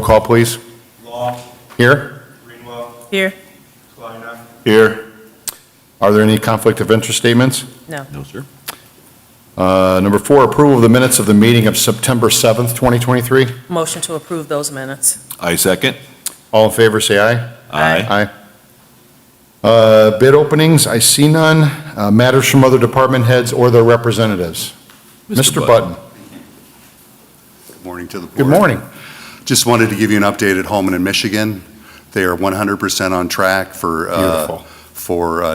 call, please. Law. Here? Greenwell. Here. Kleiner. Here. Are there any conflict of interest statements? No. No, sir. Number 4, approval of the minutes of the meeting of September 7th, 2023. Motion to approve those minutes. I second. All in favor, say aye. Aye. Aye. Bid openings, I see none. Matters from other department heads or their representatives. Mr. Button. Good morning to the board. Good morning. Just wanted to give you an update at Hammond in Michigan. They are 100% on track for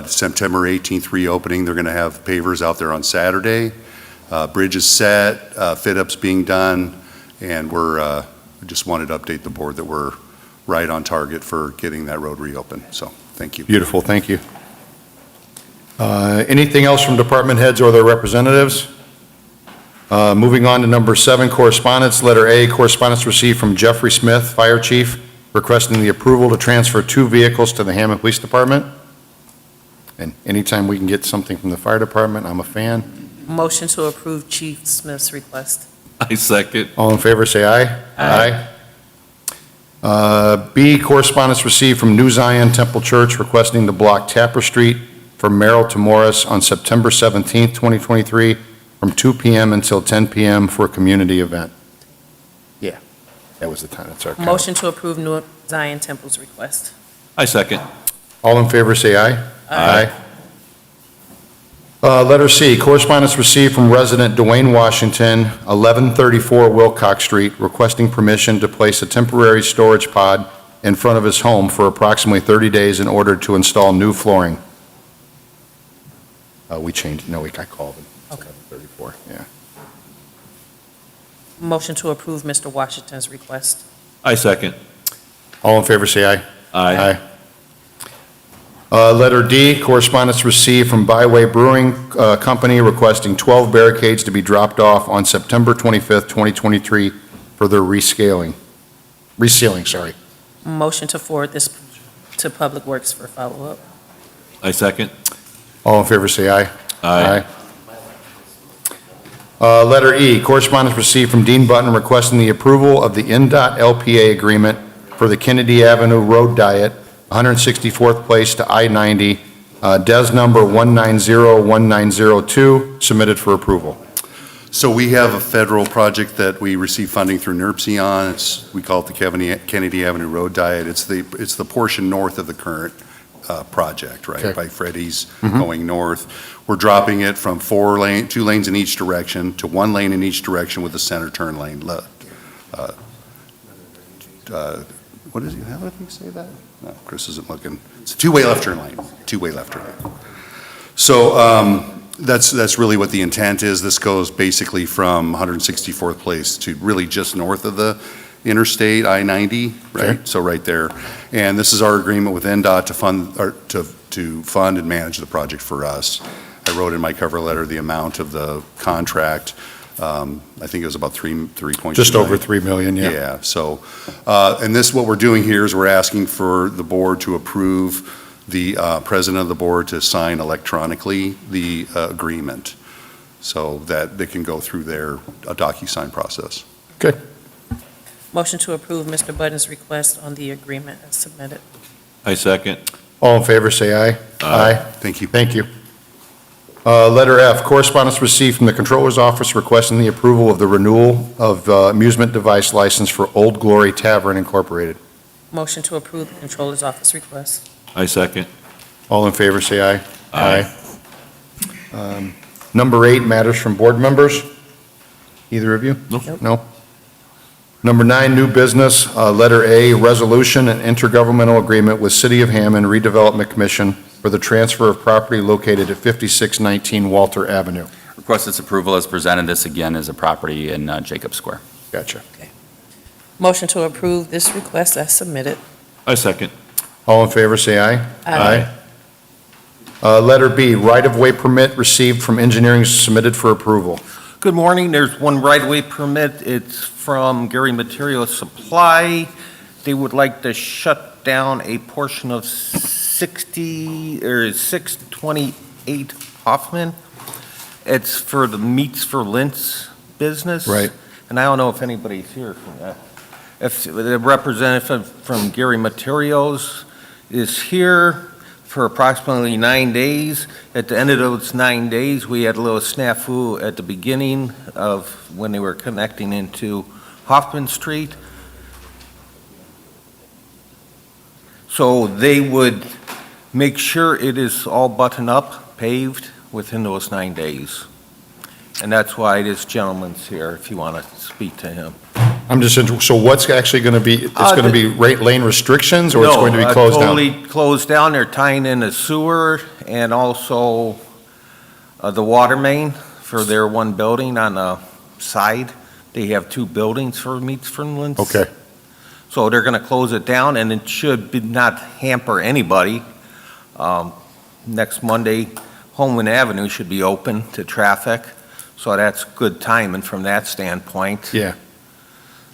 September 18th reopening. They're going to have pavers out there on Saturday. Bridge is set, fit-ups being done, and we just wanted to update the board that we're right on target for getting that road reopened. So, thank you. Beautiful, thank you. Anything else from department heads or their representatives? Moving on to number 7, correspondence. Letter A, correspondence received from Jeffrey Smith, Fire Chief, requesting the approval to transfer 2 vehicles to the Hammond Police Department. And anytime we can get something from the fire department, I'm a fan. Motion to approve Chief Smith's request. I second. All in favor, say aye. Aye. B, correspondence received from New Zion Temple Church requesting to block Tapper Street from Merrill to Morris on September 17th, 2023, from 2 p.m. until 10 p.m. for a community event. Yeah, that was the time. That's our count. Motion to approve New Zion Temple's request. I second. All in favor, say aye. Aye. Letter C, correspondence received from resident Dwayne Washington, 1134 Wilcox Street, requesting permission to place a temporary storage pod in front of his home for approximately 30 days in order to install new flooring. We changed, no, I called him. Okay. 34, yeah. Motion to approve Mr. Washington's request. I second. All in favor, say aye. Aye. Letter D, correspondence received from Byway Brewing Company requesting 12 barricades to be dropped off on September 25th, 2023 for their resealing, sorry. Motion to forward this to Public Works for follow-up. I second. All in favor, say aye. Aye. Letter E, correspondence received from Dean Button requesting the approval of the NDOT LPA agreement for the Kennedy Avenue Road Diet, 164th place to I-90, DES number 1901902, submitted for approval. So we have a federal project that we receive funding through NERC on. We call it the Kennedy Avenue Road Diet. It's the portion north of the current project, right, Okay. by Freddie's going north. We're dropping it from 2 lanes in each direction to 1 lane in each direction with a center turn lane. What is it? How did he say that? No, Chris isn't looking. It's a 2-way left turn lane. 2-way left turn lane. So that's really what the intent is. This goes basically from 164th place to really just north of the interstate I-90, right? Okay. So right there. And this is our agreement with NDOT to fund or to fund and manage the project for us. I wrote in my cover letter the amount of the contract. I think it was about 3.2 Just over million. 3 million, yeah. Yeah, so, and this, what we're doing here is we're asking for the board to approve the president of the board to sign electronically the agreement so that they can go through their DocuSign process. Okay. Motion to approve Mr. Button's request on the agreement as submitted. I second. All in favor, say aye. Aye. Thank you. Thank you. Letter F, correspondence received from the Controller's Office requesting the approval of the renewal of amusement device license for Old Glory Tavern Incorporated. Motion to approve the Controller's Office request. I second. All in favor, say aye. Aye. Number 8, matters from board members. Either of you? Nope. No? Number 9, new business. Letter A, resolution and intergovernmental agreement with City of Hammond Redevelopment Commission for the transfer of property located at 5619 Walter Avenue. Request its approval as presented. This again is a property in Jacob Square. Gotcha. Motion to approve this request as submitted. I second. All in favor, say aye. Aye. Letter B, right-of-way permit received from engineering submitted for approval. Good morning. There's one right-of-way permit. It's from Gary Material Supply. They would like to shut down a portion of 628 Hoffman. It's for the Meats for Lints business. Right. And I don't know if anybody's here from that. if the representative from Gary Materials is here for approximately 9 days. At the end of those 9 days, we had a little snafu at the beginning of when they were connecting into Hoffman Street. So they would make sure it is all buttoned up, paved within those 9 days. And that's why this gentleman's here, if you want to speak to him. I'm just, so what's actually going to be, it's going to be lane restrictions, or it's going to be No, closed down? totally closed down. They're tying in the sewer and also the water main for their one building on the side. They have 2 buildings for Meats Finland's. Okay, So they're going to close it down, and it should not hamper anybody. Next Monday, Homeland Avenue should be open to traffic, so that's good timing from that standpoint. yeah.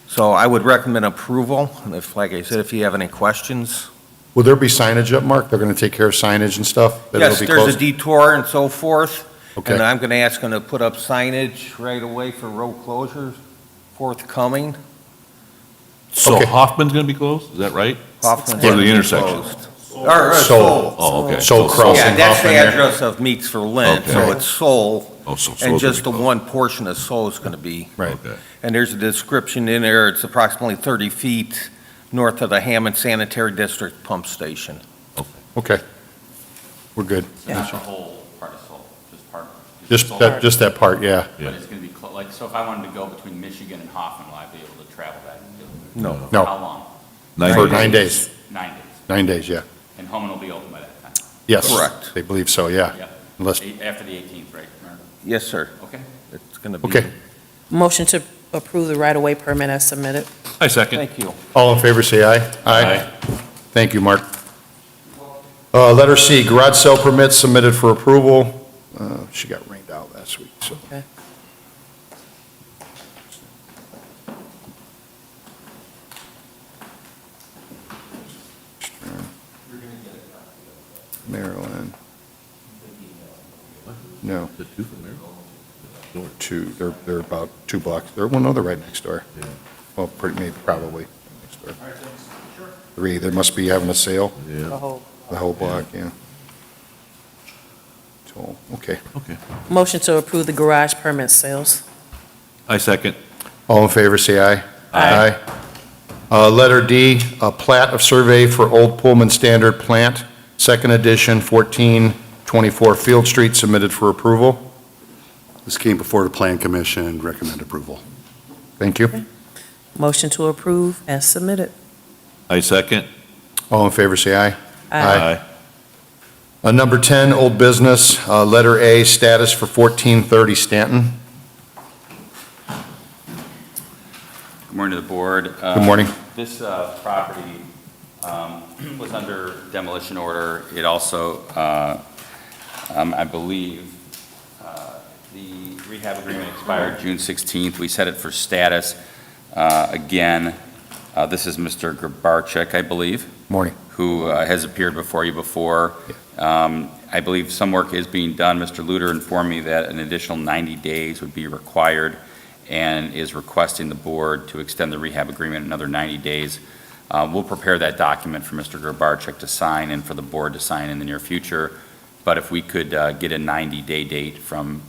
So I would recommend approval, and if, like I said, if you have any questions. Will there be signage up, Mark? They're going to take care of signage and stuff? that it'll Yes, be there's a closed? detour and so forth, and Okay, I'm going to ask them to put up signage right away for road closures forthcoming. So Okay. Hoffman's going to be closed, is that right? Hoffman's Or the gonna be intersection? closed. Soul. Oh, okay. Soul So- Crossing. Yeah, that's the Hoffman there. address of Meats for Lent, so Okay. it's Soul, Oh, so and Soul's just the gonna be one portion of Soul is going to be. Right. Okay. And there's a description in there, it's approximately 30 feet north of the Hammond Sanitary District pump station. Okay. We're good. Not the whole part of Seoul, just part. Just that part, yeah. But it's going to be, like, so if I wanted to go between Michigan and Hoffman, will I be able to travel that? No. No. How long? For 9 days. 9 days. 9 days, yeah. And Homan will be open by that time? Yes. Correct. They believe so, yeah. Yep. Unless, After the 18th, right? Remember? Yes, sir. Okay. It's going to be. okay. Motion to approve the right-of-way permit as submitted. I second. Thank you. All in favor, say aye. Aye. Thank you, Mark. Letter C, garage sale permit submitted for approval. She got rained out last week, so. Okay. Maryland. No, The two from there? two, they're about 2 blocks. They're, well, no, they're right next door. Yeah. Well, pretty, maybe, probably next door. 3, they must be having a sale, Yeah, the whole block, yeah. So, okay. okay. Motion to approve the garage permit sales. I second. All in favor, say aye. Aye. Letter D, a plat of survey for Old Pullman Standard Plant, second edition, 1424 Field Street, submitted for approval. This came before the Plan Commission, recommend approval. Thank you. Motion to approve as submitted. I second. All in favor, say aye. Aye. Number 10, old business, letter A, status for 1430 Stanton. Good morning to the board. Good morning. This property was under demolition order. It also, I believe, the rehab agreement expired June 16th. We set it for status. Again, this is Mr. Grabarczyk, I believe, Morning. who has appeared before you before. I believe some work is being done. Mr. Luter informed me that an additional 90 days would be required and is requesting the board to extend the rehab agreement another 90 days. We'll prepare that document for Mr. Grabarczyk to sign and for the board to sign in the near future. But if we could get a 90-day date from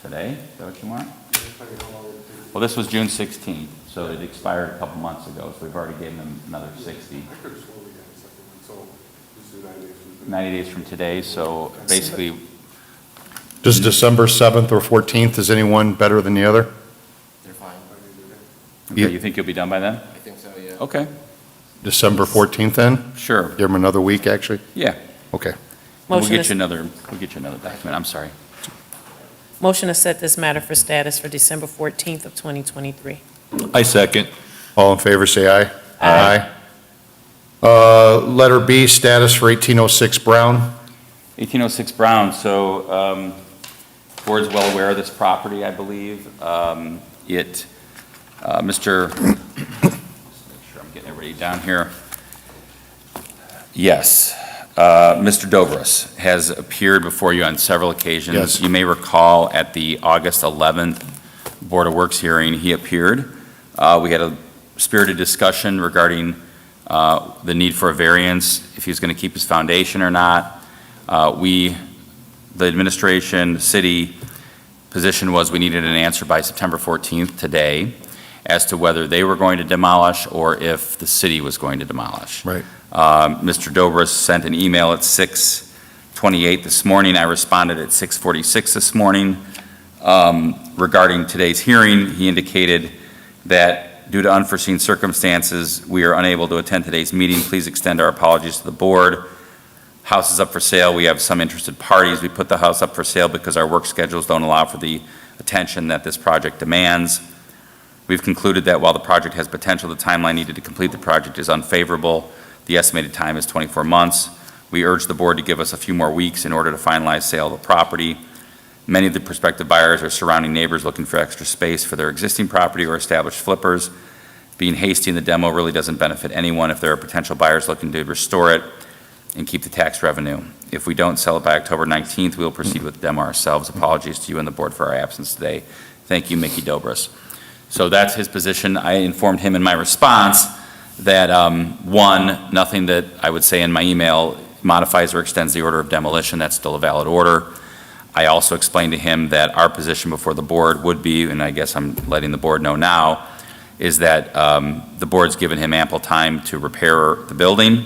today, is that what you want? Well, this was June 16th, so it expired a couple months ago, so we've already given them another 60. 90 days from today, so basically, Does December 7th or 14th, is anyone better than the other? They're fine. okay, you think you'll be done by then? I think so, yeah. Okay, December 14th then? sure, Give them another week, actually? yeah. Okay. We'll Motion get is- you another document, I'm sorry. Motion to set this matter for status for December 14th of 2023. I second. All in favor, say aye. Aye. Letter B, status for 1806 Brown. 1806 Brown, so, board's well aware of this property, I believe. Mr., just make sure I'm getting everybody down here. Yes, Mr. Dobris has appeared before you on several occasions. Yes. You may recall at the August 11th Board of Works hearing, he appeared. We had a spirited discussion regarding the need for a variance, if he's going to keep his foundation or not. The administration, the city position was we needed an answer by September 14th, today, as to whether they were going to demolish or if the city was going to demolish. Right. Mr. Dobris sent an email at 6:28 this morning. I responded at 6:46 this morning. Regarding today's hearing, he indicated that due to unforeseen circumstances, we are unable to attend today's meeting. Please extend our apologies to the board. House is up for sale. We have some interested parties. We put the house up for sale because our work schedules don't allow for the attention that this project demands. We've concluded that while the project has potential, the timeline needed to complete the project is unfavorable. The estimated time is 24 months. We urge the board to give us a few more weeks in order to finalize sale of the property. Many of the prospective buyers are surrounding neighbors looking for extra space for their existing property or established flippers. Being hasty in the demo really doesn't benefit anyone if there are potential buyers looking to restore it and keep the tax revenue. If we don't sell it by October 19th, we will proceed with the demo ourselves. Apologies to you and the board for our absence today. Thank you, Mickey Dobris. So that's his position. I informed him in my response that, one, nothing that I would say in my email modifies or extends the order of demolition. That's still a valid order. I also explained to him that our position before the board would be, and I guess I'm letting the board know now, is that the board's given him ample time to repair the building,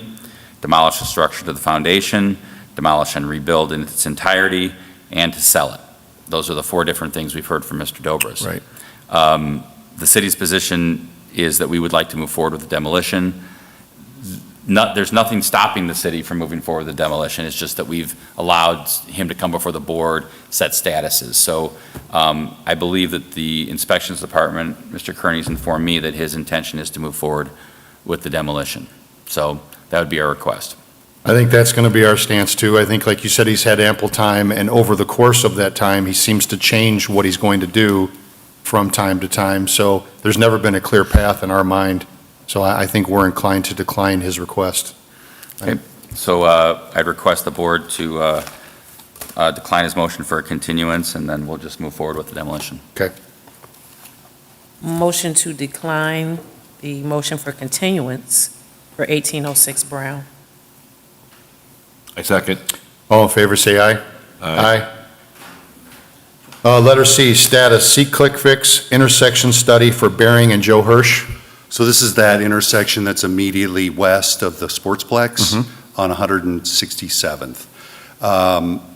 demolish the structure to the foundation, demolish and rebuild in its entirety, and to sell it. Those are the four different things we've heard from Mr. Dobris. Right. The city's position is that we would like to move forward with the demolition. There's nothing stopping the city from moving forward with the demolition. It's just that we've allowed him to come before the board, set statuses. So I believe that the inspections department, Mr. Kearney's informed me that his intention is to move forward with the demolition. So that would be our request. I think that's going to be our stance too. I think, like you said, he's had ample time, and over the course of that time, he seems to change what he's going to do from time to time. So there's never been a clear path in our mind. So I think we're inclined to decline his request. Okay. So I'd request the board to decline his motion for a continuance, and then we'll just move forward with the demolition. Motion to decline the motion for continuance for 1806 Brown. I second. All in favor, say aye. Aye. Letter C, status, seek click fix intersection study for Bering and Joe Hirsch. So this is that intersection that's immediately west of the Sportsplex on 167th.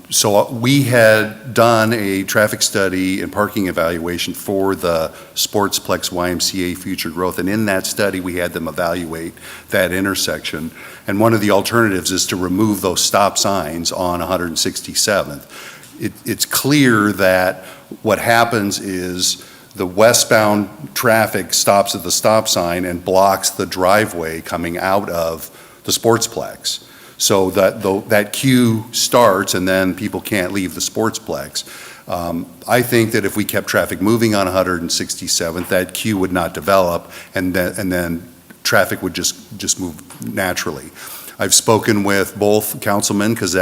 So we had done a traffic study and parking evaluation for the Sportsplex YMCA future growth, and in that study, we had them evaluate that intersection. And one of the alternatives is to remove those stop signs on 167th. It's clear that what happens is the westbound traffic stops at the stop sign and blocks the driveway coming out of the Sportsplex. So that queue starts and then people can't leave the Sportsplex. I think that if we kept traffic moving on 167th, that queue would not develop and then traffic would just move naturally. I've spoken with both councilmen, because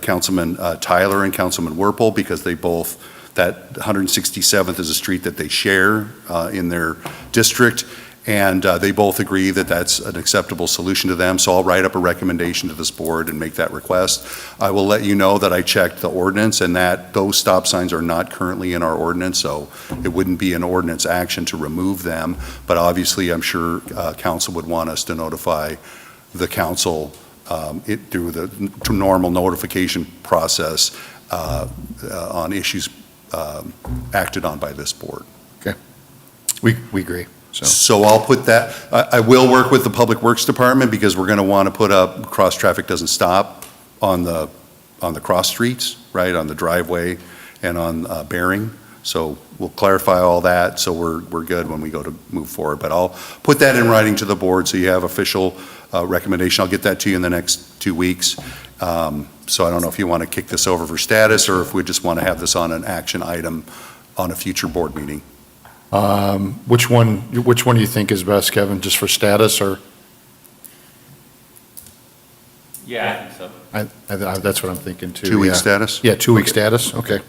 Councilman Tyler and Councilman Werpel, because they both, that 167th is a street that they share in their district, and they both agree that that's an acceptable solution to them. So I'll write up a recommendation to this board and make that request. I will let you know that I checked the ordinance and that those stop signs are not currently in our ordinance, so it wouldn't be an ordinance action to remove them. But obviously, I'm sure council would want us to notify the council through the normal notification process on issues acted on by this board. We agree. So I'll put that, I will work with the Public Works Department, because we're going to want to put up cross traffic doesn't stop on the cross streets, right, on the driveway and on Bering. So we'll clarify all that, so we're good when we go to move forward. But I'll put that in writing to the board so you have official recommendation. I'll get that to you in the next 2 weeks. So I don't know if you want to kick this over for status or if we just want to have this on an action item on a future board meeting. Which one do you think is best, Kevin, just for status, or? Yeah, I think so. That's what I'm thinking too. 2 week yeah. status? Yeah, 2 week status, okay.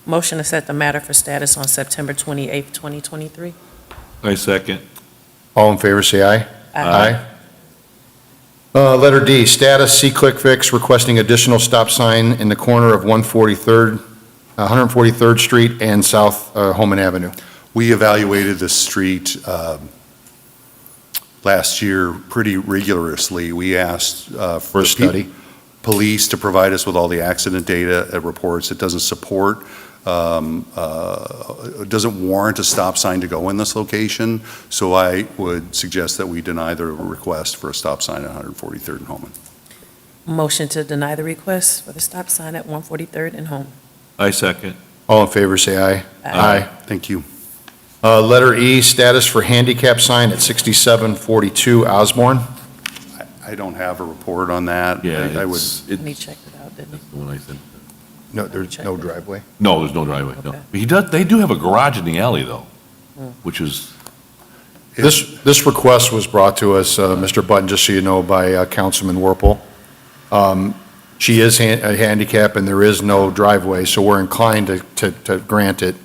Motion to set the matter for status on September 28th, 2023. I second. All in favor, say aye. Aye. Letter D, status, C-Click Fix requesting additional stop sign in the corner of 143rd Street and South Holman Avenue. We evaluated the street last year pretty rigorously. We asked For a study. police to provide us with all the accident data reports. It doesn't support, it doesn't warrant a stop sign to go in this location, so I would suggest that we deny the request for a stop sign at 143rd and Holman. Motion to deny the request for the stop sign at 143rd and Home. I second. All in favor, say aye. Aye. Thank you. Letter E, status for handicap sign at 6742 Osborne. I don't have a report on that. Yeah, I would, And he checked it out, didn't he? the one I said. No, there's no driveway. No, there's no driveway, no. Okay. But they do have a garage in the alley, though, which is, This request was brought to us, Mr. Button, just so you know, by Councilman Werpel. She is a handicap and there is no driveway, so we're inclined to grant it.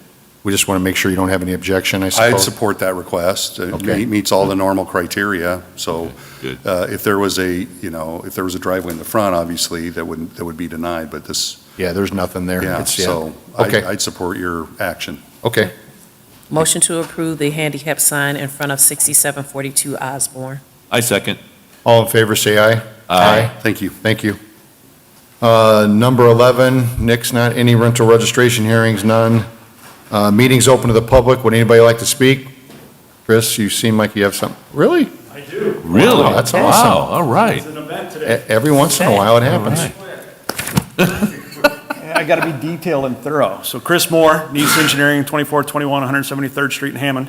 We just want to make sure you don't have any objection, I I'd suppose. support that request. It Okay. meets all the normal criteria, so good. if there was a driveway in the front, obviously, that would be denied, but this, Yeah, there's nothing there. yeah, It's- so Okay. I'd support your action. Okay. Motion to approve the handicap sign in front of 6742 Osborne. I second. All in favor, say aye. Thank you. Thank you. Number 11, Nick's not, any rental registration hearings, none. Meetings open to the public, would anybody like to speak? Chris, you seem like you have some, really? I do. Really? Wow, that's awesome. Wow, all right. It's an event today. Every once in a while it happens. I got to be detailed and thorough. So Chris Moore, Nice Engineering, 2421 173rd Street in Hammond.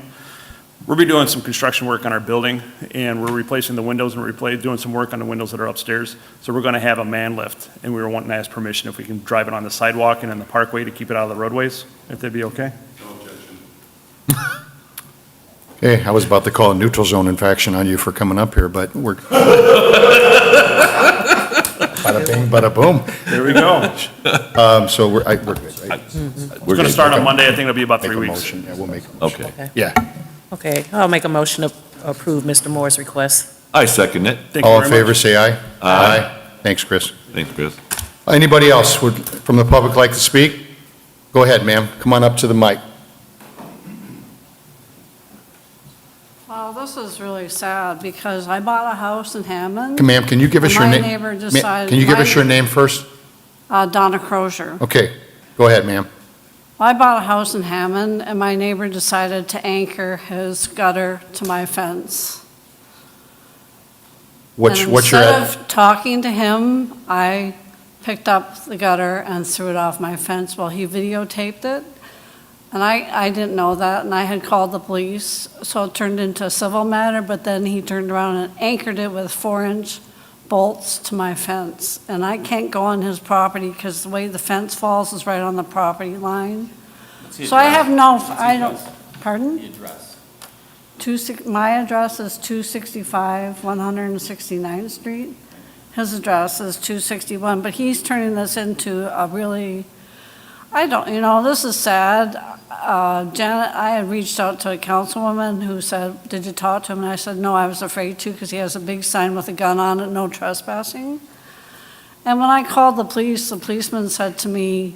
We'll be doing some construction work on our building, and we're replacing the windows, and we're doing some work on the windows that are upstairs. So we're going to have a man lift, and we were wanting to ask permission if we can drive it on the sidewalk and in the parkway to keep it out of the roadways, if that'd be okay? Okay, I was about to call a neutral zone infraction on you for coming up here, but we're. Bada bing, bada boom. There we go. So we're good, right? We're going to start on Monday. I think it'll be about Make 3 a weeks. motion, yeah, we'll make a motion. Okay. Yeah. Okay, I'll make a motion to approve Mr. Moore's request. I second it. Thank you All in very favor, much. say aye. Aye. Thanks, Chris. Thanks, Chris. Anybody else would, from the public like to speak? Go ahead, ma'am. Come on up to the mic. Well, this is really sad because I bought a house in Hammond. Ma'am, can you give us And your my name? neighbor Ma- decided- Can you give my- us your name first? Donna Crozier. Okay, go ahead, ma'am. I bought a house in Hammond and my neighbor decided to anchor his gutter to my fence. What's And your, Instead of talking to him, I picked up the gutter and threw it off my fence while he videotaped it. And I didn't know that, and I had called the police, so it turned into a civil matter, but then he turned around and anchored it with 4-inch bolts to my fence. And I can't go on his property because the way the fence falls is right on the property line. So I have no, I don't, pardon? My address is 265 169th Street. His address is 261, but he's turning this into a really, this is sad. Janet, I had reached out to a councilwoman who said, did you talk to him? And I said, no, I was afraid to because he has a big sign with a gun on it, no trespassing. And when I called the policeman said to me,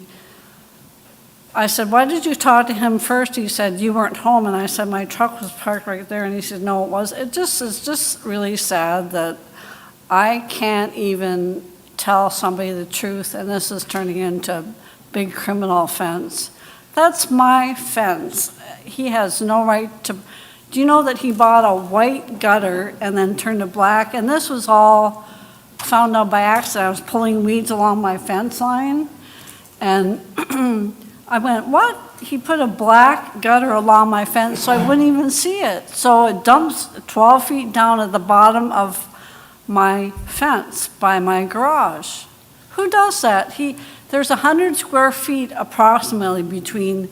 I said, why did you talk to him first? He said, you weren't home. And I said, my truck was parked right there. And he said, no, it was. It just is just really sad that I can't even tell somebody the truth, and this is turning into a big criminal offense. That's my fence. He has no right to, do you know that he bought a white gutter and then turned it black? And this was all found out by accident. I was pulling weeds along my fence line, and I went, what? He put a black gutter along my fence so I wouldn't even see it. So it dumps 12 feet down at the bottom of my fence by my garage. Who does that? There's 100 square feet approximately between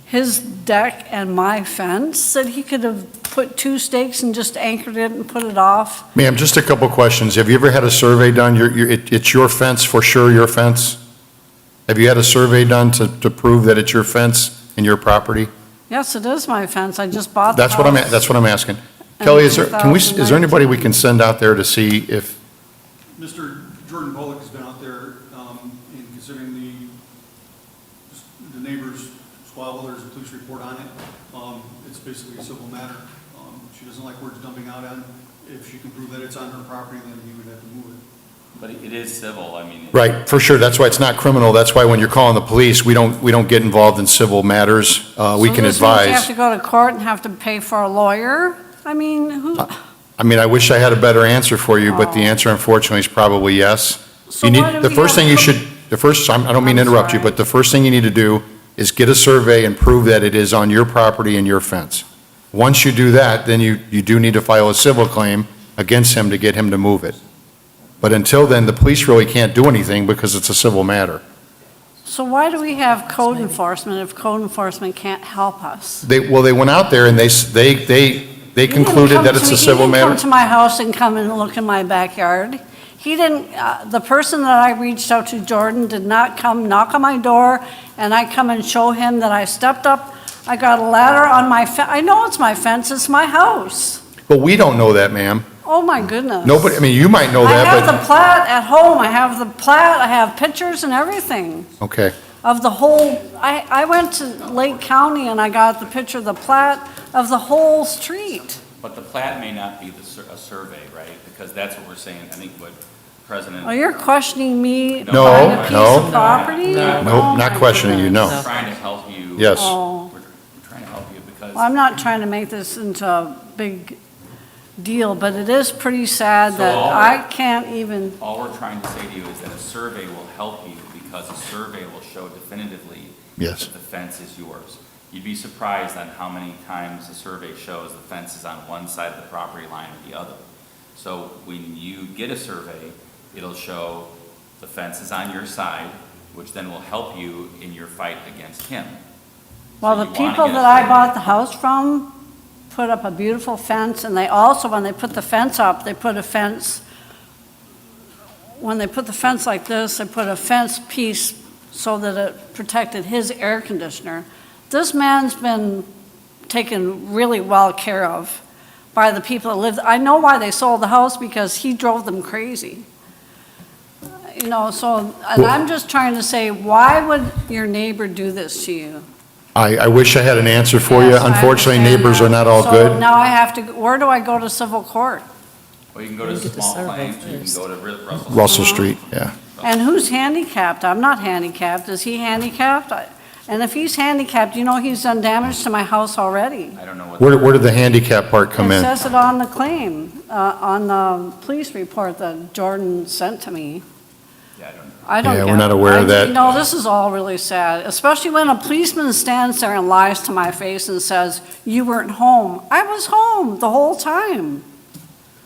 his deck and my fence that he could have put 2 stakes and just anchored it and put it off. Ma'am, just a couple questions. Have you ever had a survey done? It's your fence, for sure, your fence? Have you had a survey done to prove that it's your fence and your property? Yes, it is my fence. I just bought the That's house. what I'm asking. Kelly, is there anybody we can send out there to see if, Mr. Jordan Bullock has been out there, and considering the neighbor's squabble, there's a police report on it. It's basically a civil matter. She doesn't like where it's dumping out on. If she can prove that it's on her property, then he would have to move it. But it is civil, I mean. right, for sure, that's why it's not criminal, that's why when you're calling the police, we don't get involved in civil matters, we So can this means you have advise. to go to court and have to pay for a lawyer? I mean, who, I mean, I wish I had a better answer for you, but the answer unfortunately is probably yes. So You need, why do the we first have- thing you should, I don't mean to I'm interrupt you, sorry. but the first thing you need to do is get a survey and prove that it is on your property and your fence. Once you do that, then you do need to file a civil claim against him to get him to move it. But until then, the police really can't do anything because it's a civil matter. so why do we have code enforcement if code enforcement can't help us? They went out there and they concluded that it's a civil He didn't matter. come to my house and come and look in my backyard. He didn't, the person that I reached out to, Jordan, did not come knock on my door, and I come and show him that I stepped up, I got a ladder on my I know it's my fence, it's my house. But we don't know that, ma'am. Oh, my goodness. Nobody, I mean, you might know I that, have but, the plat at home, I have the plat, I have pictures and everything okay. of the whole, I went to Lake County and I got the picture of the plat of the whole street. But the plat may not be a survey, right? Because that's what we're saying, I think what President. Oh, you're questioning me No, buying a piece no. of property? Nope, Oh, not my questioning you, goodness. no. We're trying to help you. Yes. Oh. We're trying to help you because. Well, I'm not trying to make this into a big deal, but it is pretty sad So that all- I can't even, All we're trying to say to you is that a survey will help you because a survey will show definitively Yes. that the fence is yours. You'd be surprised on how many times the survey shows the fence is on one side of the property line or the other. So when you get a survey, it'll show the fence is on your side, which then will help you in your fight against him. well, So the you wanna people get a that I survey. bought the house from put up a beautiful fence, and they also, when they put the fence up, they put a fence, when they put the fence like this, they put a fence piece so that it protected his air conditioner. This man's been taken really well care of by the people that live, I know why they sold the house, because he drove them crazy. You know, so, and I'm just trying to say, why would your neighbor do this to you? I wish I had an answer for you. Yes, I Unfortunately, understand neighbors that. are not all So good. now I have to, where do I go to civil court? Or you can go to You get the small survey claims, you can first. go to Russell. Russell Street, yeah. And who's handicapped? I'm not handicapped. Is he handicapped? And if he's handicapped, you know he's done damage to my house already. I don't know what. Where did the handicap part come It in? says it on the claim, on the police report that Jordan sent to me. Yeah, I don't know. I don't Yeah, get we're not it. aware of that. You know, this is all really sad, especially when a policeman stands there and lies to my face and says, "You weren't home." I was home the whole time.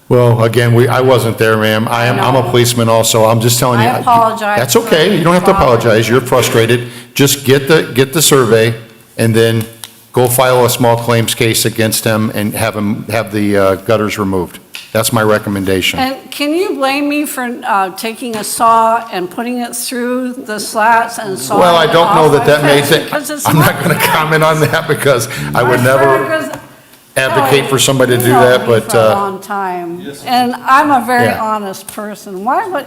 Well, again, I wasn't there, ma'am. I'm a know. policeman also. I'm just telling you. I apologize That's for okay. You don't have to bothering apologize. you. You're frustrated. Just get the survey and then go file a small claims case against him and have the gutters removed. That's my recommendation. And can you blame me for taking a saw and putting it through the slats and sawing Well, I it don't know off that my that made fence? sense. Because it's I'm not going to comment on that because I would swear never because- advocate for somebody to do You know that, me but, for a long time, and I'm a very Yeah. honest person. Why would,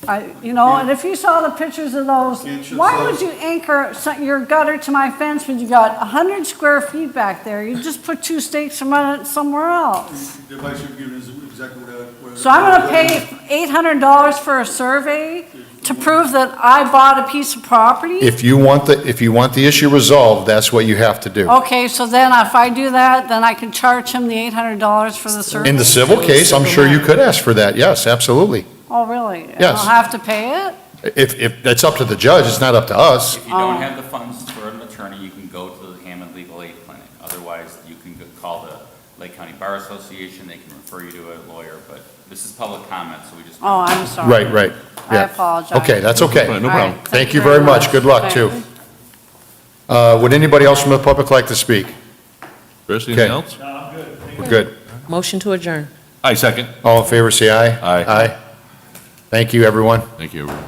and if you saw the pictures of those, Can't show why those. would you anchor your gutter to my fence when you got 100 square feet back there? You just put two stakes and run it somewhere else. The advice you've given is exactly what I. So I'm gonna pay $800 for a survey to prove that I bought a piece of property? if you want the issue resolved, that's what you have to do. Okay, so then if I do that, then I can charge him the $800 for the survey? In the civil case, I'm sure you could ask for that. Yes, absolutely. Oh, really? And Yes. I'll have to pay it? If that's up to the judge, it's not up to us. If you don't have the funds for an attorney, you can go to the Hammond Legal Aid Clinic. Otherwise, you can call the Lake County Bar Association, they can refer you to a lawyer, but this is public comment, so we just. Oh, I'm sorry. Right. I Yeah. apologize. Okay, that's okay. No All problem. right, Thank you very much. Good luck, too. Would anybody else from the public like to speak? Chris, anything Okay. else? We're good. Motion to adjourn. Aye, second. All in favor, say aye. Aye. Aye. Thank you, everyone. Thank you, everyone.